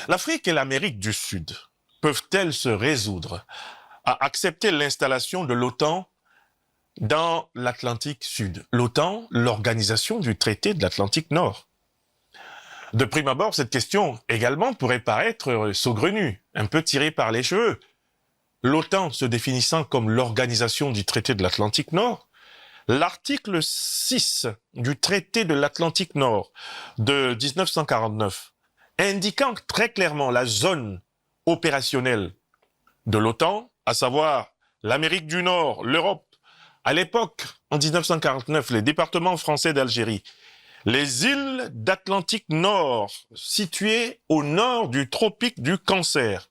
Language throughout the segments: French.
L'Afrique et l'Amérique du Sud peuvent-elles se résoudre à accepter l'installation de l'OTAN dans l'Atlantique Sud? L'OTAN, l'organisation du traité de l'Atlantique Nord. De prime abord, cette question également pourrait paraître saugrenue, un peu tirée par les cheveux. L'OTAN se définissant comme l'organisation du traité de l'Atlantique Nord, l'article 6 du traité de l'Atlantique Nord de 1949, indiquant très clairement la zone opérationnelle de l'OTAN, à savoir l'Amérique du Nord, l'Europe, à l'époque, en 1949, les départements français d'Algérie, les îles d'Atlantique Nord, situées au nord du tropique du Cancer.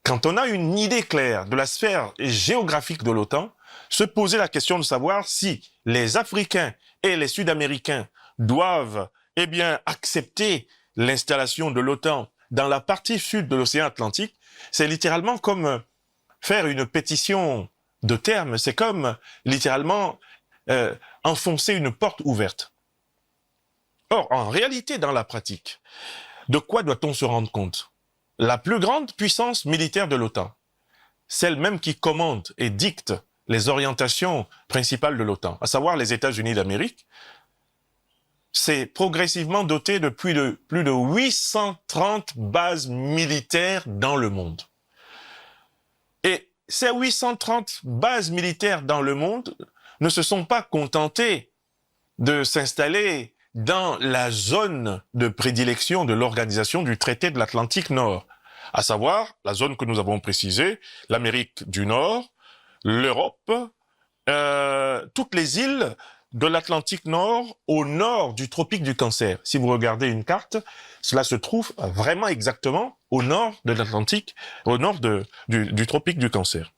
Quand on a une idée claire de la sphère géographique de l'OTAN, se poser la question de savoir si les Africains et les Sud-Américains doivent, accepter l'installation de l'OTAN dans la partie sud de l'océan Atlantique, c'est littéralement comme faire une pétition de termes, c'est comme littéralement enfoncer une porte ouverte. Or, en réalité, dans la pratique, de quoi doit-on se rendre compte? La plus grande puissance militaire de l'OTAN, celle même qui commande et dicte les orientations principales de l'OTAN, à savoir les États-Unis d'Amérique, s'est progressivement doté de plus de 830 bases militaires dans le monde. Et ces 830 bases militaires dans le monde ne se sont pas contentées de s'installer dans la zone de prédilection de l'organisation du traité de l'Atlantique Nord, à savoir la zone que nous avons précisée, l'Amérique du Nord, l'Europe, toutes les îles de l'Atlantique Nord au nord du tropique du Cancer. Si vous regardez une carte, cela se trouve vraiment exactement au nord de l'Atlantique, au nord du tropique du Cancer.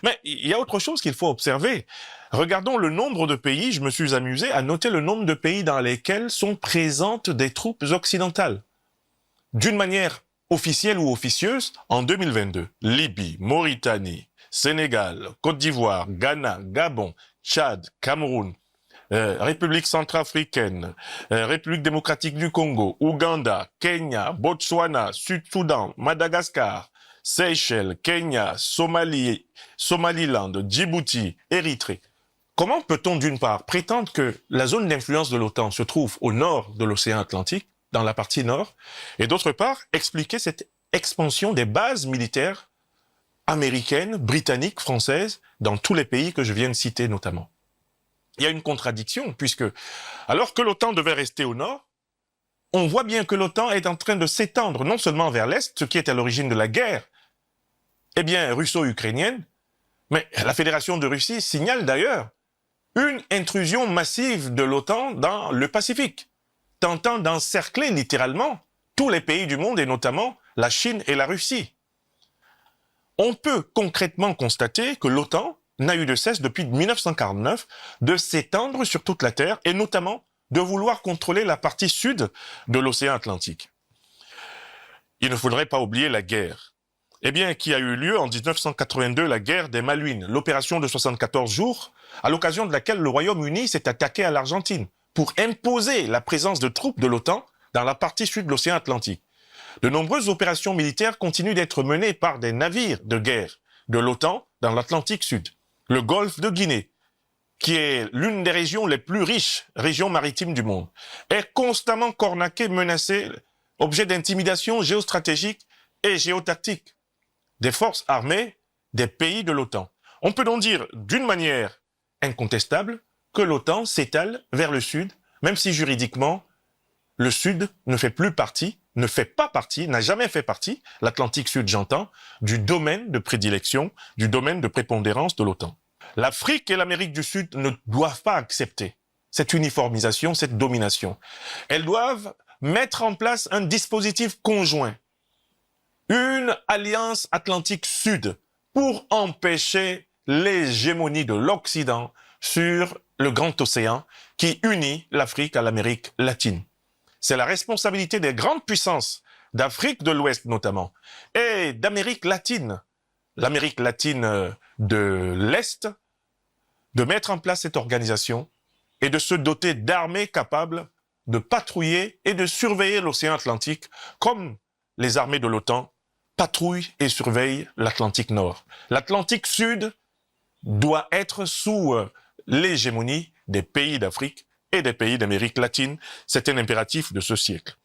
Mais il y a autre chose qu'il faut observer. Regardons le nombre de pays, je me suis amusé à noter le nombre de pays dans lesquels sont présentes des troupes occidentales. D'une manière officielle ou officieuse, en 2022, Libye, Mauritanie, Sénégal, Côte d'Ivoire, Ghana, Gabon, Tchad, Cameroun, République centrafricaine, République démocratique du Congo, Ouganda, Kenya, Botswana, Sud-Soudan, Madagascar, Seychelles, Kenya, Somalie, Somaliland, Djibouti, Érythrée. Comment peut-on d'une part prétendre que la zone d'influence de l'OTAN se trouve au nord de l'océan Atlantique, dans la partie nord, et d'autre part expliquer cette expansion des bases militaires américaines, britanniques, françaises, dans tous les pays que je viens de citer notamment? Il y a une contradiction, puisque alors que l'OTAN devait rester au nord, on voit bien que l'OTAN est en train de s'étendre non seulement vers l'Est, ce qui est à l'origine de la guerre, russo-ukrainienne, mais la Fédération de Russie signale d'ailleurs une intrusion massive de l'OTAN dans le Pacifique, tentant d'encercler littéralement tous les pays du monde et notamment la Chine et la Russie. On peut concrètement constater que l'OTAN n'a eu de cesse depuis 1949 de s'étendre sur toute la Terre et notamment de vouloir contrôler la partie sud de l'océan Atlantique. Il ne faudrait pas oublier la guerre. Qui a eu lieu en 1982, la guerre des Malouines, l'opération de 74 jours, à l'occasion de laquelle le Royaume-Uni s'est attaqué à l'Argentine pour imposer la présence de troupes de l'OTAN dans la partie sud de l'océan Atlantique. De nombreuses opérations militaires continuent d'être menées par des navires de guerre de l'OTAN dans l'Atlantique Sud. Le golfe de Guinée, qui est l'une des régions les plus riches, régions maritimes du monde, est constamment cornaqué, menacé, objet d'intimidation géostratégique et géotactique des forces armées des pays de l'OTAN. On peut donc dire d'une manière incontestable que l'OTAN s'étale vers le sud, même si juridiquement, le sud ne fait pas partie, n'a jamais fait partie, l'Atlantique Sud j'entends, du domaine de prédilection, du domaine de prépondérance de l'OTAN. L'Afrique et l'Amérique du Sud ne doivent pas accepter cette uniformisation, cette domination. Elles doivent mettre en place un dispositif conjoint, une alliance Atlantique Sud, pour empêcher l'hégémonie de l'Occident sur le grand océan qui unit l'Afrique à l'Amérique latine. C'est la responsabilité des grandes puissances d'Afrique de l'Ouest notamment et d'Amérique latine, l'Amérique latine de l'Est, de mettre en place cette organisation et de se doter d'armées capables de patrouiller et de surveiller l'océan Atlantique comme les armées de l'OTAN patrouillent et surveillent l'Atlantique Nord. L'Atlantique Sud doit être sous l'hégémonie des pays d'Afrique et des pays d'Amérique latine. C'est un impératif de ce siècle.